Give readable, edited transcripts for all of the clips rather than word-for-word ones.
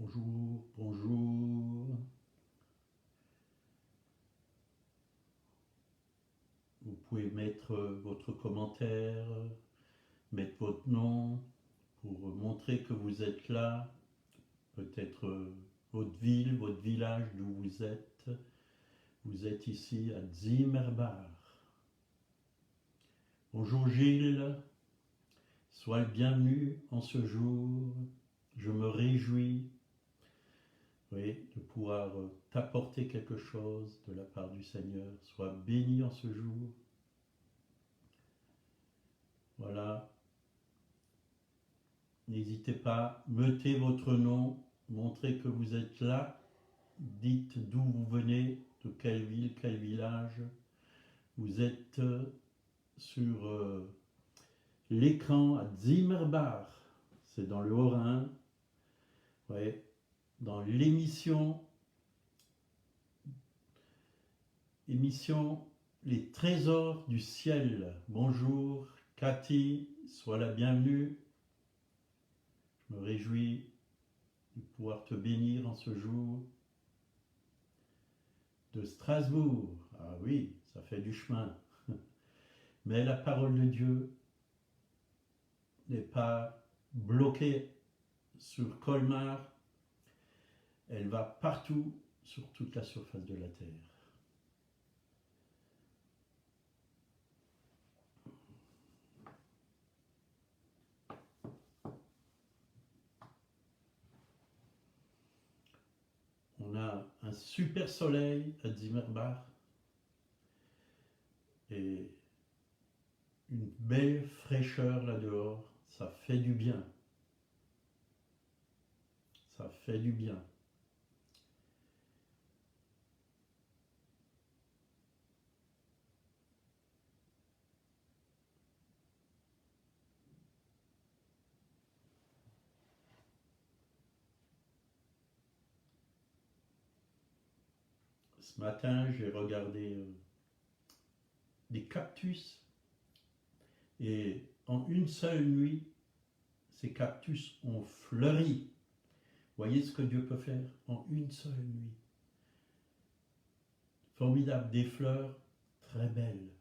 Bonjour, bonjour. Vous pouvez mettre votre commentaire, mettre votre nom pour montrer que vous êtes là. Peut-être votre ville, votre village d'où vous êtes. Vous êtes ici à Zimmerbach. Bonjour Gilles, sois le bienvenu en ce jour. Je me réjouis de pouvoir t'apporter quelque chose de la part du Seigneur. Sois béni en ce jour. Voilà. N'hésitez pas, mettez votre nom, montrez que vous êtes là. Dites d'où vous venez, de quelle ville, quel village. Vous êtes sur l'écran à Zimmerbach, c'est dans le Haut-Rhin. Dans l'émission Les Trésors du Ciel. Bonjour Cathy, sois la bienvenue. Je me réjouis de pouvoir te bénir en ce jour. De Strasbourg, ah oui, ça fait du chemin. Mais la parole de Dieu n'est pas bloquée sur Colmar, elle va partout sur toute la surface de la terre. On a un super soleil à Zimmerbach et une belle fraîcheur là dehors, ça fait du bien. Ça fait du bien. Ce matin, j'ai regardé des cactus et en une seule nuit, ces cactus ont fleuri. Voyez ce que Dieu peut faire en une seule nuit. Formidable, des fleurs très belles.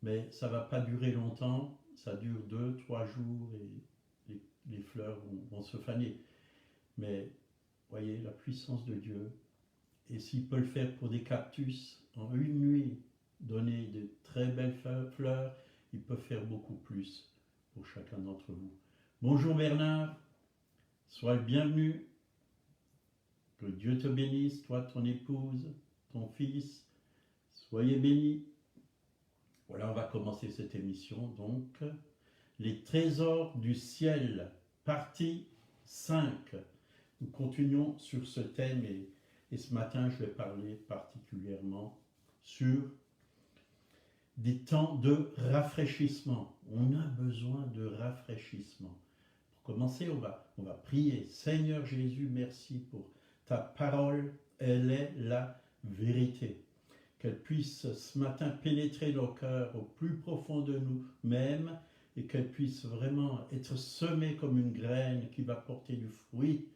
Mais ça ne va pas durer longtemps, ça dure 2-3 jours et les fleurs vont se faner. Mais voyez la puissance de Dieu. Et s'il peut le faire pour des cactus, en une nuit, donner de très belles fleurs, il peut faire beaucoup plus pour chacun d'entre vous. Bonjour Bernard, sois le bienvenu. Que Dieu te bénisse, toi, ton épouse, ton fils. Soyez bénis. Voilà, on va commencer cette émission. Donc, les trésors du ciel, partie 5. Nous continuons sur ce thème et ce matin, je vais parler particulièrement sur des temps de rafraîchissement. On a besoin de rafraîchissement. Pour commencer, on va prier. Seigneur Jésus, merci pour ta parole. Elle est la vérité. Qu'elle puisse ce matin pénétrer nos cœurs au plus profond de nous-mêmes et qu'elle puisse vraiment être semée comme une graine qui va porter du fruit.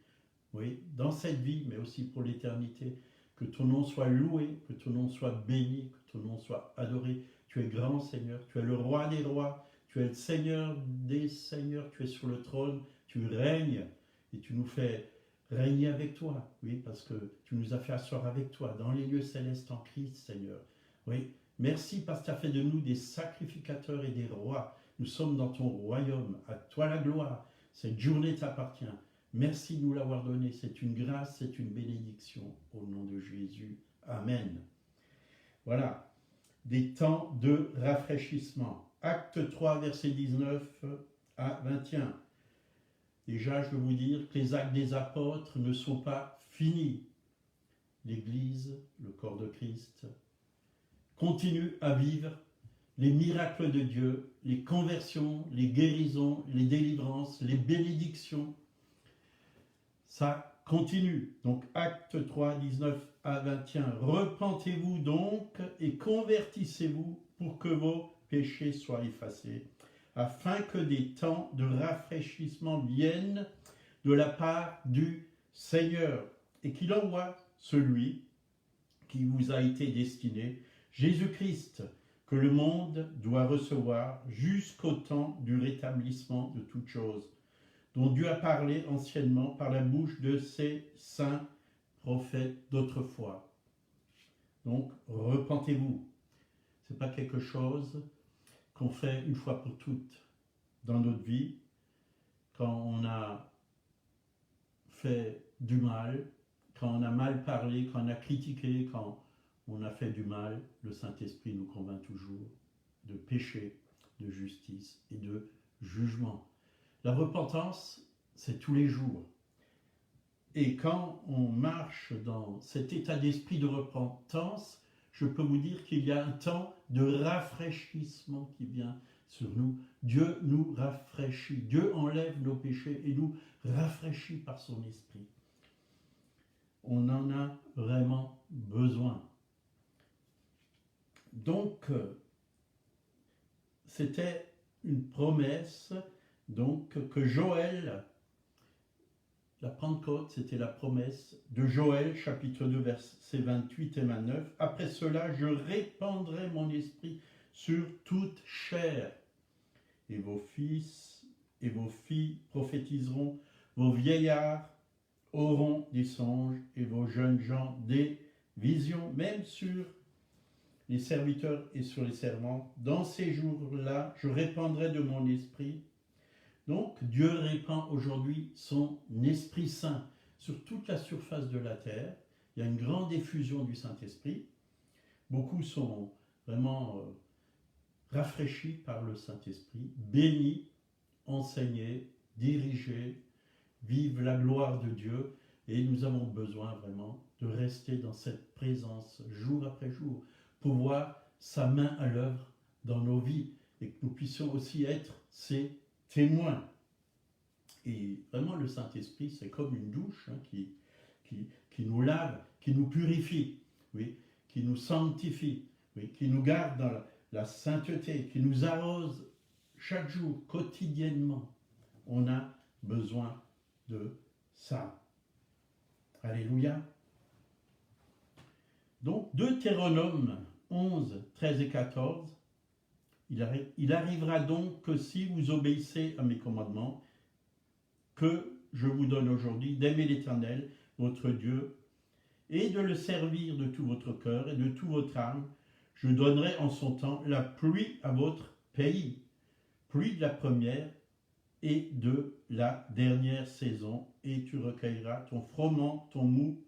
Oui, dans cette vie, mais aussi pour l'éternité. Que ton nom soit loué, que ton nom soit béni, que ton nom soit adoré. Tu es grand, Seigneur, tu es le roi des rois, tu es le Seigneur des seigneurs, tu es sur le trône, tu règnes et tu nous fais régner avec toi. Oui, parce que tu nous as fait asseoir avec toi dans les lieux célestes en Christ, Seigneur. Oui, merci parce que tu as fait de nous des sacrificateurs et des rois. Nous sommes dans ton royaume, à toi la gloire. Cette journée t'appartient. Merci de nous l'avoir donné. C'est une grâce, c'est une bénédiction. Au nom de Jésus. Amen. Voilà. Des temps de rafraîchissement. Acte 3, verset 19 à 21. Déjà, je veux vous dire que les actes des apôtres ne sont pas finis. L'Église, le corps de Christ, continue à vivre les miracles de Dieu, les conversions, les guérisons, les délivrances, les bénédictions. Ça continue. Donc, acte 3, 19 à 21. Repentez-vous donc et convertissez-vous pour que vos péchés soient effacés, afin que des temps de rafraîchissement viennent de la part du Seigneur, et qu'il envoie celui qui vous a été destiné, Jésus-Christ, que le monde doit recevoir jusqu'au temps du rétablissement de toutes choses, dont Dieu a parlé anciennement par la bouche de ses saints prophètes d'autrefois. Donc, repentez-vous. Ce n'est pas quelque chose qu'on fait une fois pour toutes dans notre vie, quand on a fait du mal, quand on a mal parlé, quand on a critiqué, quand on a fait du mal, le Saint-Esprit nous convainc toujours de péché, de justice et de jugement. La repentance, c'est tous les jours. Et quand on marche dans cet état d'esprit de repentance, je peux vous dire qu'il y a un temps de rafraîchissement qui vient sur nous. Dieu nous rafraîchit. Dieu enlève nos péchés et nous rafraîchit par son esprit. On en a vraiment besoin. Donc, c'était une promesse donc, que Joël, la Pentecôte, c'était la promesse de Joël, chapitre 2, versets 28 et 29. Après cela, je répandrai mon esprit sur toute chair, et vos fils et vos filles prophétiseront, vos vieillards auront des songes, et vos jeunes gens des visions, même sur les serviteurs et sur les servantes. Dans ces jours-là, je répandrai de mon esprit. Donc, Dieu répand aujourd'hui son Esprit Saint sur toute la surface de la terre. Il y a une grande effusion du Saint-Esprit. Beaucoup sont vraiment rafraîchis par le Saint-Esprit, bénis, enseignés, dirigés, vivent la gloire de Dieu. Et nous avons besoin vraiment de rester dans cette présence jour après jour pour voir sa main à l'œuvre dans nos vies et que nous puissions aussi être ses témoins. Et vraiment, le Saint-Esprit, c'est comme une douche qui nous lave, qui nous purifie, oui, qui nous sanctifie, oui, qui nous garde dans la sainteté, qui nous arrose chaque jour, quotidiennement. On a besoin de ça. Alléluia. Donc, Deutéronome 11, 13 et 14, il arrivera donc que si vous obéissez à mes commandements, que je vous donne aujourd'hui, d'aimer l'Éternel, votre Dieu, et de le servir de tout votre cœur et de tout votre âme, je donnerai en son temps la pluie à votre pays, pluie de la première et de la dernière saison, et tu recueilleras ton froment, ton mou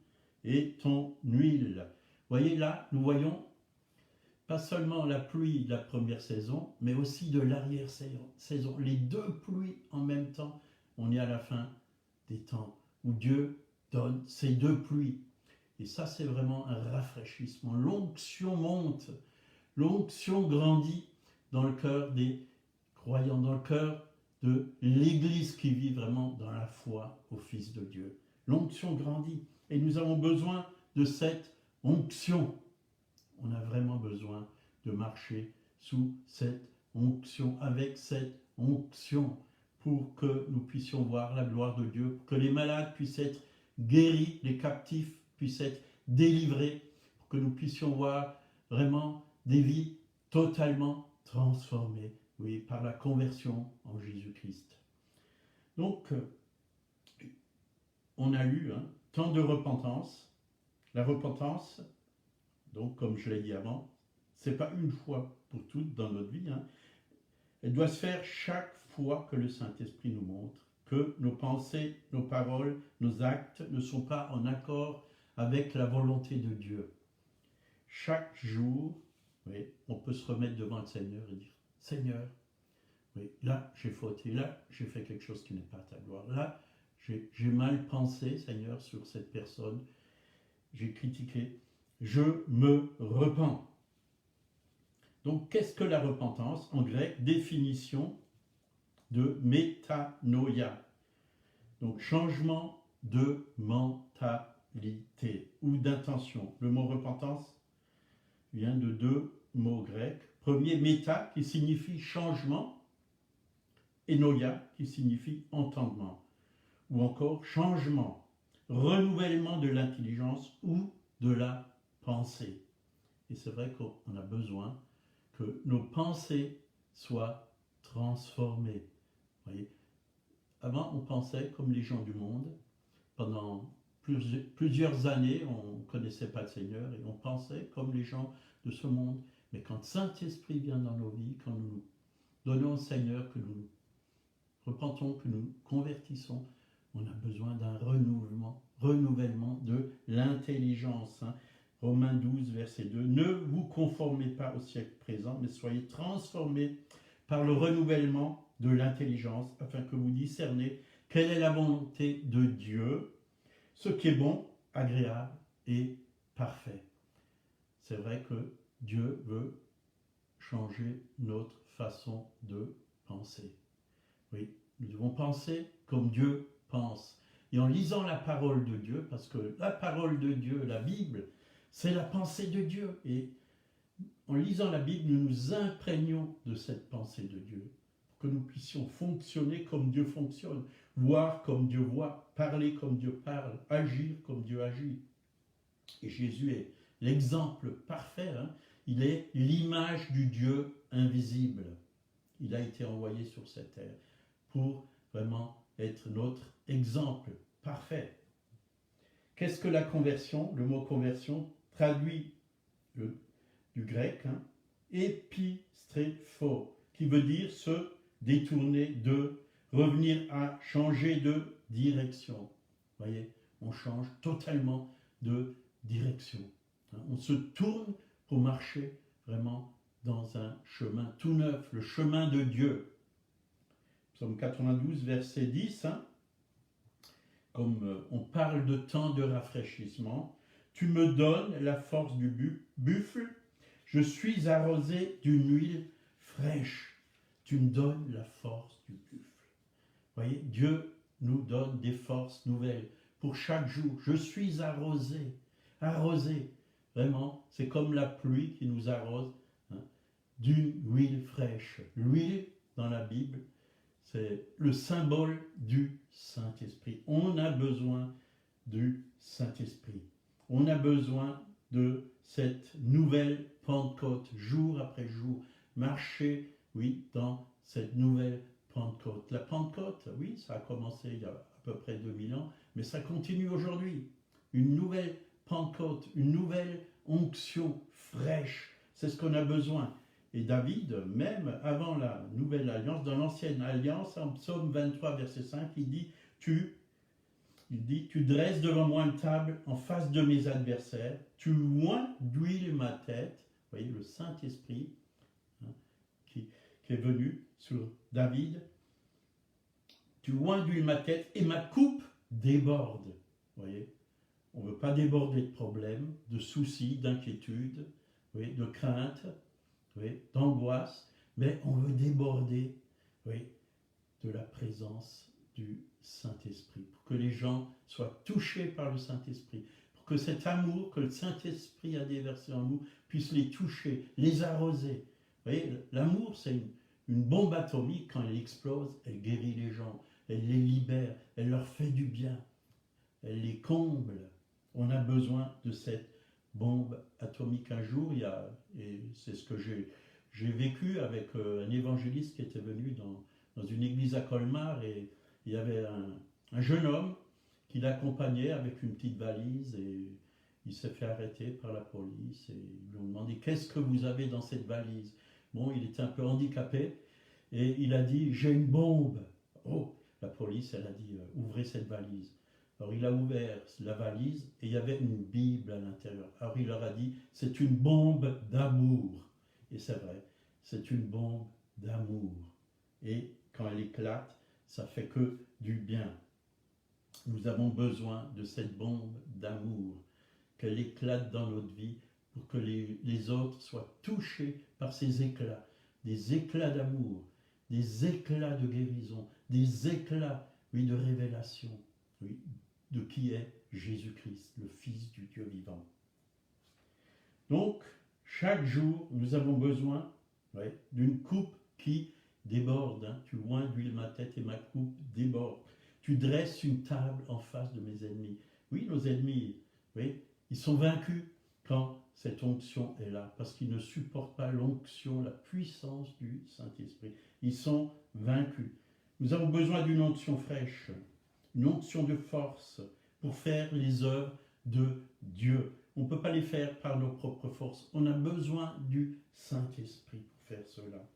et ton huile. Voyez là, nous voyons pas seulement la pluie de la première saison, mais aussi de l'arrière-saison. Les deux pluies en même temps. On est à la fin des temps où Dieu donne ces deux pluies. Et ça, c'est vraiment un rafraîchissement. L'onction monte, l'onction grandit dans le cœur des croyants, dans le cœur de l'Église qui vit vraiment dans la foi au Fils de Dieu. L'onction grandit et nous avons besoin de cette onction. On a vraiment besoin de marcher sous cette onction, avec cette onction, pour que nous puissions voir la gloire de Dieu, pour que les malades puissent être guéris, les captifs puissent être délivrés, pour que nous puissions voir vraiment des vies totalement transformées, oui, par la conversion en Jésus-Christ. Donc, on a lu temps de repentance. La repentance, donc comme je l'ai dit avant, c'est pas une fois pour toutes dans notre vie. Elle doit se faire chaque fois que le Saint-Esprit nous montre que nos pensées, nos paroles, nos actes ne sont pas en accord avec la volonté de Dieu. Chaque jour, oui, on peut se remettre devant le Seigneur et dire « Seigneur, oui, là j'ai fauté, là j'ai fait quelque chose qui n'est pas à ta gloire, là j'ai mal pensé, Seigneur, sur cette personne, j'ai critiqué, je me repens. » Donc, qu'est-ce que la repentance? En grec, définition de métanoïa. Donc, changement de mentalité ou d'intention. Le mot repentance vient de deux mots grecs. Premier, méta, qui signifie changement, et noia, qui signifie entendement. Ou encore changement. renouvellement de l'intelligence ou de la pensée. Et c'est vrai qu'on a besoin que nos pensées soient transformées. Vous voyez, avant, on pensait comme les gens du monde. Pendant plusieurs années, on ne connaissait pas le Seigneur et on pensait comme les gens de ce monde. Mais quand le Saint-Esprit vient dans nos vies, quand nous nous donnons au Seigneur, que nous repentons, que nous convertissons, on a besoin d'un renouvellement de l'intelligence. Romains 12, verset 2. Ne vous conformez pas au siècle présent, mais soyez transformés par le renouvellement de l'intelligence, afin que vous discerniez quelle est la volonté de Dieu, ce qui est bon, agréable et parfait. C'est vrai que Dieu veut changer notre façon de penser. Oui, nous devons penser comme Dieu pense. Et en lisant la parole de Dieu, parce que la parole de Dieu, la Bible, c'est la pensée de Dieu. Et en lisant la Bible, nous nous imprégnons de cette pensée de Dieu, pour que nous puissions fonctionner comme Dieu fonctionne, voir comme Dieu voit, parler comme Dieu parle, agir comme Dieu agit. Et Jésus est l'exemple parfait. Il est l'image du Dieu invisible. Il a été envoyé sur cette terre pour vraiment être notre exemple parfait. Qu'est-ce que la conversion? Le mot conversion traduit du grec épistréphos, qui veut dire se détourner de, revenir à, changer de direction. Vous voyez, on change totalement de direction. On se tourne pour marcher vraiment dans un chemin tout neuf, le chemin de Dieu. Psaume 92, verset 10, comme on parle de temps de rafraîchissement, tu me donnes la force du buffle, je suis arrosé d'une huile fraîche. Tu me donnes la force du buffle. Vous voyez, Dieu nous donne des forces nouvelles pour chaque jour. Je suis arrosé, arrosé. Vraiment, c'est comme la pluie qui nous arrose d'une huile fraîche. L'huile, dans la Bible, c'est le symbole du Saint-Esprit. On a besoin du Saint-Esprit. On a besoin de cette nouvelle Pentecôte, jour après jour. Marcher, oui, dans cette nouvelle Pentecôte. La Pentecôte, oui, ça a commencé il y a à peu près 2000 ans, mais ça continue aujourd'hui. Une nouvelle Pentecôte, une nouvelle onction fraîche. C'est ce qu'on a besoin. Et David, même avant la nouvelle alliance, dans l'ancienne alliance, en psaume 23, verset 5, il dit, tu dresses devant moi une table en face de mes adversaires, tu oins d'huile ma tête. Vous voyez, le Saint-Esprit qui est venu sur David. Tu oins d'huile ma tête et ma coupe déborde. Vous voyez, on ne veut pas déborder de problèmes, de soucis, d'inquiétudes, de craintes, d'angoisse, mais on veut déborder de la présence du Saint-Esprit, pour que les gens soient touchés par le Saint-Esprit, pour que cet amour que le Saint-Esprit a déversé en nous puisse les toucher, les arroser. Vous voyez, l'amour, c'est une bombe atomique. Quand elle explose, elle guérit les gens, elle les libère, elle leur fait du bien, elle les comble. On a besoin de cette bombe atomique. Un jour, et c'est ce que j'ai vécu avec un évangéliste qui était venu dans une église à Colmar, et il y avait un jeune homme qui l'accompagnait avec une petite valise, et il s'est fait arrêter par la police et ils lui ont demandé qu'est-ce que vous avez dans cette valise. Bon, il était un peu handicapé et il a dit j'ai une bombe. Oh, la police elle a dit ouvrez cette valise. Alors il a ouvert la valise et il y avait une Bible à l'intérieur. Alors il leur a dit c'est une bombe d'amour. Et c'est vrai, c'est une bombe d'amour. Et quand elle éclate, ça fait que du bien. Nous avons besoin de cette bombe d'amour, qu'elle éclate dans notre vie pour que les autres soient touchés par ces éclats, des éclats d'amour, des éclats de guérison, des éclats, de révélation, de qui est Jésus-Christ, le Fils du Dieu vivant. Donc, chaque jour, nous avons besoin d'une coupe qui déborde. Tu oins d'huile ma tête et ma coupe déborde. Tu dresses une table en face de mes ennemis. Oui, nos ennemis, oui, ils sont vaincus quand cette onction est là, parce qu'ils ne supportent pas l'onction, la puissance du Saint-Esprit. Ils sont vaincus. Nous avons besoin d'une onction fraîche, une onction de force pour faire les œuvres de Dieu. On ne peut pas les faire par nos propres forces. On a besoin du Saint-Esprit pour faire cela.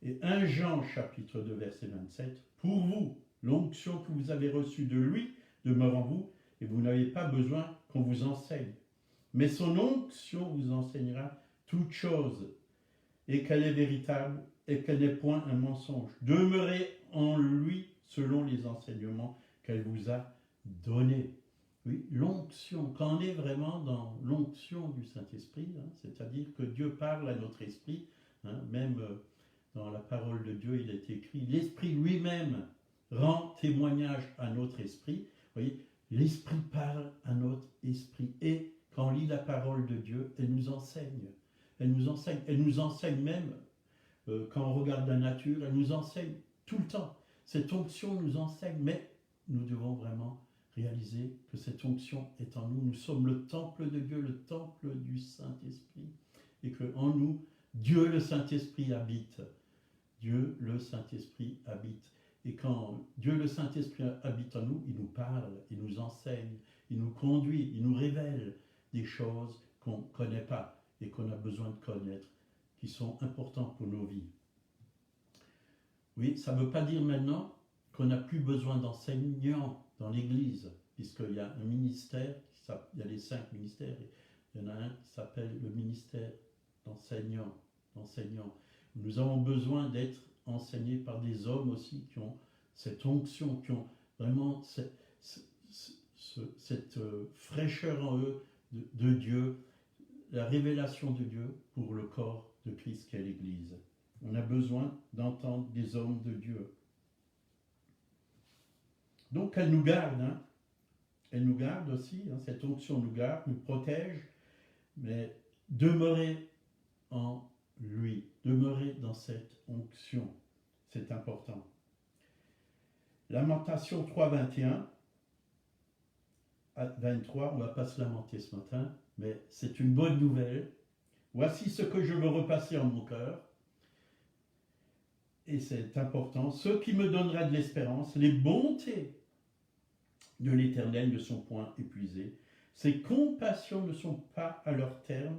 Et 1 Jean chapitre 2 verset 27, pour vous, l'onction que vous avez reçue de lui demeure en vous, et vous n'avez pas besoin qu'on vous enseigne. Mais son onction vous enseignera toute chose, et qu'elle est véritable, et qu'elle n'est point un mensonge. Demeurez en lui selon les enseignements qu'elle vous a donnés. Oui, l'onction, quand on est vraiment dans l'onction du Saint-Esprit, c'est-à-dire que Dieu parle à notre esprit, même dans la parole de Dieu, il est écrit, l'Esprit lui-même rend témoignage à notre esprit. Vous voyez, l'Esprit parle à notre esprit. Et quand on lit la parole de Dieu, elle nous enseigne. Elle nous enseigne. Elle nous enseigne même, quand on regarde la nature, elle nous enseigne tout le temps. Cette onction nous enseigne, mais nous devons vraiment réaliser que cette onction est en nous. Nous sommes le temple de Dieu, le temple du Saint-Esprit. Et qu'en nous, Dieu le Saint-Esprit habite. Dieu le Saint-Esprit habite. Et quand Dieu le Saint-Esprit habite en nous, il nous parle, il nous enseigne, il nous conduit, il nous révèle des choses qu'on ne connaît pas et qu'on a besoin de connaître, qui sont importantes pour nos vies. Oui, ça ne veut pas dire maintenant qu'on n'a plus besoin d'enseignants dans l'Église, puisqu'il y a un ministère, il y a les 5 ministères, il y en a un qui s'appelle le ministère d'enseignants. Nous avons besoin d'être enseignés par des hommes aussi qui ont cette onction, qui ont vraiment cette fraîcheur en eux de Dieu, la révélation de Dieu pour le corps de Christ qu'est l'Église. On a besoin d'entendre des hommes de Dieu. Donc elle nous garde, elle nous garde aussi, cette onction nous garde, nous protège, mais demeurer en lui, demeurer dans cette onction, c'est important. Lamentation 3, 21 à 23, on ne va pas se lamenter ce matin, mais c'est une bonne nouvelle. Voici ce que je veux repasser en mon cœur, et c'est important, ce qui me donnera de l'espérance, les bontés de l'Éternel ne sont point épuisées, ses compassions ne sont pas à leur terme,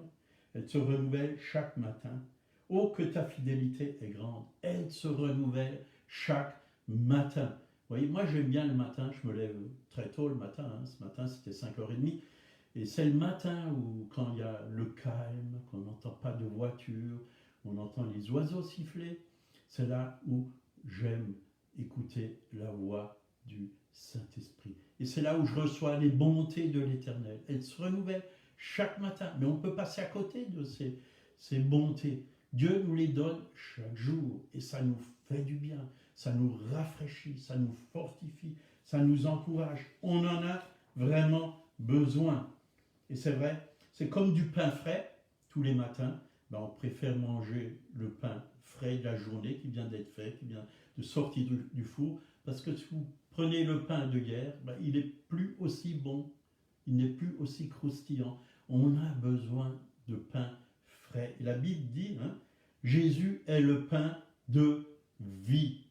elles se renouvellent chaque matin. Oh, que ta fidélité est grande, elle se renouvelle chaque matin. Vous voyez, moi j'aime bien le matin, je me lève très tôt le matin, ce matin c'était 5h30, et c'est le matin où quand il y a le calme, qu'on n'entend pas de voiture, on entend les oiseaux siffler, c'est là où j'aime écouter la voix du Saint-Esprit. Et c'est là où je reçois les bontés de l'Éternel. Elles se renouvellent chaque matin, mais on peut passer à côté de ces bontés. Dieu nous les donne chaque jour et ça nous fait du bien, ça nous rafraîchit, ça nous fortifie, ça nous encourage. On en a vraiment besoin. Et c'est vrai, c'est comme du pain frais tous les matins. On préfère manger le pain frais de la journée qui vient d'être fait, qui vient de sortir du four, parce que si vous prenez le pain de hier, il n'est plus aussi bon, il n'est plus aussi croustillant. On a besoin de pain frais. Et la Bible dit, Jésus est le pain de vie.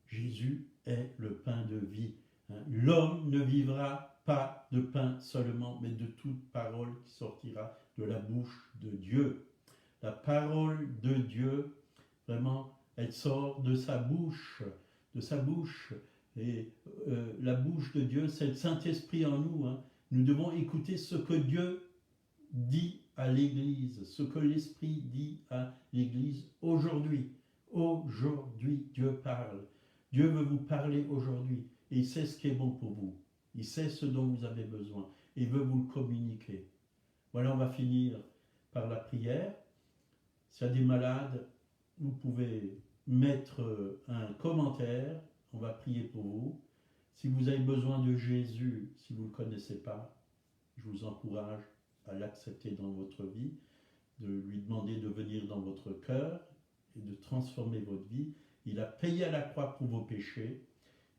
Jésus est le pain de vie. L'homme ne vivra pas de pain seulement, mais de toute parole qui sortira de la bouche de Dieu. La parole de Dieu, vraiment, elle sort de sa bouche, Et la bouche de Dieu, c'est le Saint-Esprit en nous. Nous devons écouter ce que Dieu dit à l'Église, ce que l'Esprit dit à l'Église aujourd'hui. Aujourd'hui, Dieu parle. Dieu veut vous parler aujourd'hui. Et il sait ce qui est bon pour vous. Il sait ce dont vous avez besoin. Et il veut vous le communiquer. Voilà, on va finir par la prière. S'il y a des malades, vous pouvez mettre un commentaire. On va prier pour vous. Si vous avez besoin de Jésus, si vous ne le connaissez pas, je vous encourage à l'accepter dans votre vie, de lui demander de venir dans votre cœur et de transformer votre vie. Il a payé à la croix pour vos péchés,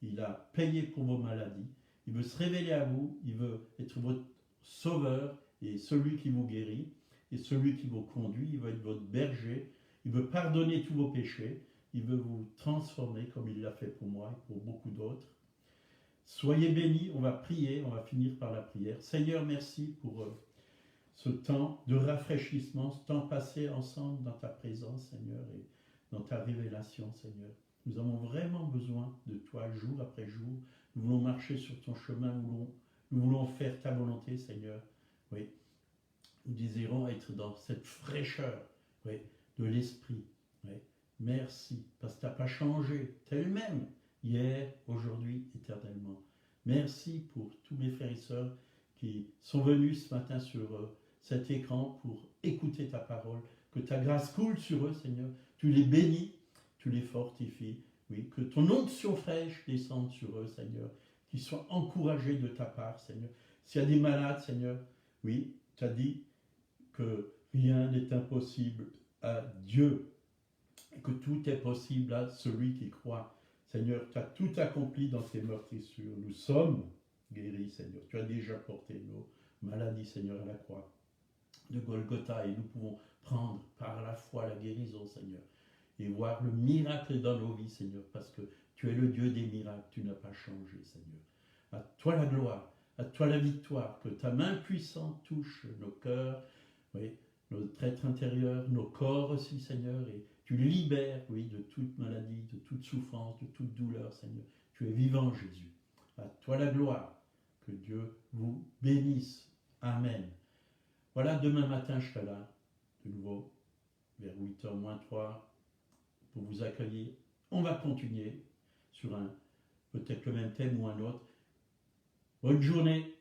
il a payé pour vos maladies, Il veut se révéler à vous, il veut être votre sauveur et celui qui vous guérit et celui qui vous conduit. Il veut être votre berger, il veut pardonner tous vos péchés, il veut vous transformer comme il l'a fait pour moi et pour beaucoup d'autres. Soyez bénis, on va prier, on va finir par la prière. Seigneur, merci pour ce temps de rafraîchissement, ce temps passé ensemble dans ta présence, Seigneur, et dans ta révélation, Seigneur. Nous avons vraiment besoin de toi jour après jour. Nous voulons marcher sur ton chemin, nous voulons faire ta volonté, Seigneur. Oui, nous désirons être dans cette fraîcheur, oui, de l'esprit. Oui. Merci, parce que tu n'as pas changé, tu es le même, hier, aujourd'hui, éternellement. Merci pour tous mes frères et sœurs qui sont venus ce matin sur cet écran pour écouter ta parole, que ta grâce coule sur eux, Seigneur. Tu les bénis, tu les fortifies. Oui, que ton onction fraîche descende sur eux, Seigneur. Qu'ils soient encouragés de ta part, Seigneur. S'il y a des malades, Seigneur, oui, tu as dit que rien n'est impossible à Dieu. Et que tout est possible à celui qui croit. Seigneur, tu as tout accompli dans tes meurtrissures. Nous sommes guéris, Seigneur. Tu as déjà porté nos maladies, Seigneur, à la croix de Golgotha. Et nous pouvons prendre par la foi la guérison, Seigneur. Et voir le miracle dans nos vies, Seigneur. Parce que tu es le Dieu des miracles. Tu n'as pas changé, Seigneur. À toi la gloire. À toi la victoire. Que ta main puissante touche nos cœurs. Oui, notre être intérieur, nos corps aussi, Seigneur. Et tu libères, oui, de toute maladie, de toute souffrance, de toute douleur, Seigneur. Tu es vivant, Jésus. À toi la gloire. Que Dieu vous bénisse. Amen. Voilà, demain matin, je serai là, de nouveau, vers 8h moins 3, pour vous accueillir. On va continuer sur peut-être le même thème ou un autre. Bonne journée.